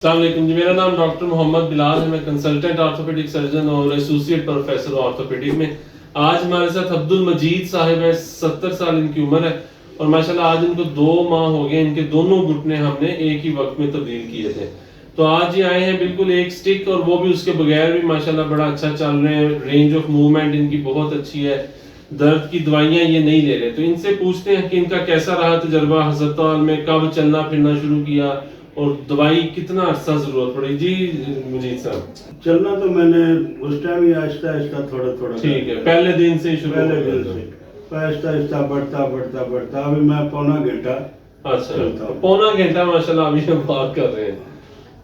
السلام علیکم جی، میرا نام ڈاکٹر محمد بلال ہے. میں کنسلٹنٹ آرتھوپیڈک سرجن اور ایسوسیٹ پروفیسر آرتھوپیڈک میں. آج ہمارے ساتھ عبد المجید صاحب ہے. 70 سال ان کی عمر ہے اور ماشاءاللہ آج ان کو 2 ماہ ہو گئے. ان کے دونوں گھٹنے ہم نے ایک ہی وقت میں تبدیل کیے تھے. تو آج یہ آئے ہیں بالکل ایک سٹک، اور وہ بھی اس کے بغیر بھی ماشاءاللہ بڑا اچھا چل رہے ہیں. رینج آف موومنٹ ان کی بہت اچھی ہے. درد کی دوائیاں یہ نہیں لے رہے. تو ان سے پوچھتے ہیں کہ ان کا کیسا رہا تجربہ ہسپتال میں، کب چلنا پھرنا شروع کیا اور دوائی کتنا عرصہ ضرورت پڑی. جی مجید صاحب، چلنا تو میں نے اس ٹائم ہی آہستہ آہستہ تھوڑا ٹھیک ہے، پہلے دن سے شروع. پہلے دن سے آہستہ آہستہ بڑھتا ابھی میں پونا گھنٹہ. اچھا، پونا گھنٹہ ماشاءاللہ ابھی ہم بات کر رہے ہیں.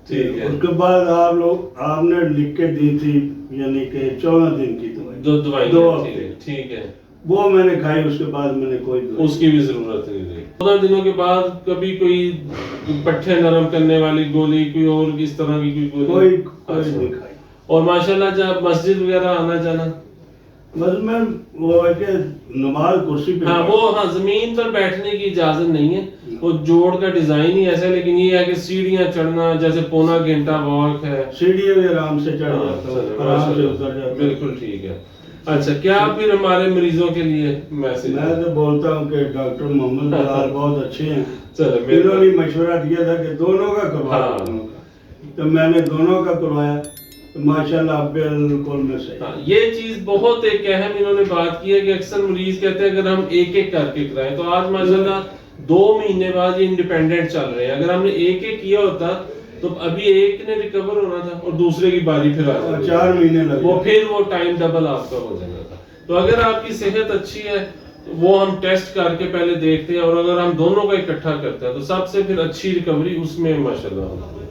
ٹھیک ہے. اس کے بعد آپ نے لکھ کے دی تھی، یعنی کہ 14 دن کی دوائی، 2 دوائی. 2 ہفتے. ٹھیک ہے، وہ میں نے کھائی. اس کے بعد میں نے کوئی دوائی، اس کی بھی ضرورت نہیں تھی. 14 دنوں کے بعد کبھی کوئی پٹھے نرم کرنے والی گولی، کوئی اور اس طرح کی کوئی گولی؟ کوئی نہیں کھائی. اور ماشاءاللہ جب مسجد وغیرہ آنا جانا، بس میں وہ ہے کہ نماز کرسی پہ، ہاں زمین پر بیٹھنے کی اجازت نہیں ہے. وہ جوڑ کا ڈیزائن ہی ایسا ہے، لیکن یہ ہے کہ سیڑھیاں چڑھنا جیسے پونا گھنٹہ واک ہے. سیڑھیاں بھی آرام سے چڑھ جاتا ہوں، آرام سے اتر جاتا ہوں. بالکل ٹھیک ہے. اچھا، کیا پھر ہمارے مریضوں کے لیے میسج؟ میں تو بولتا ہوں کہ ڈاکٹر محمد بلال بہت اچھے ہیں. چلو، انہوں نے مشورہ دیا تھا کہ دونوں کا کروایا، تو میں نے دونوں کا کروایا. ماشاءاللہ بالکل میں صحیح. یہ چیز بہت ایک اہم انہوں نے بات کی ہے کہ اکثر مریض کہتے ہیں اگر ہم ایک ایک کر کے کرائیں، تو آج ماشاءاللہ 2 مہینے بعد یہ انڈیپینڈنٹ چل رہے ہیں. اگر ہم نے ایک ایک کیا ہوتا تو ابھی ایک نے ریکور ہونا تھا اور دوسرے کی باری پھر آ جاتی، 4 مہینے لگ وہ پھر وہ ٹائم ڈبل آپ کا ہو جانا تھا. تو اگر آپ کی صحت اچھی ہے وہ ہم ٹیسٹ کر کے پہلے دیکھتے ہیں، اور اگر ہم دونوں کا اکٹھا کرتے ہیں تو سب سے پھر اچھی ریکوری اس میں ماشاءاللہ.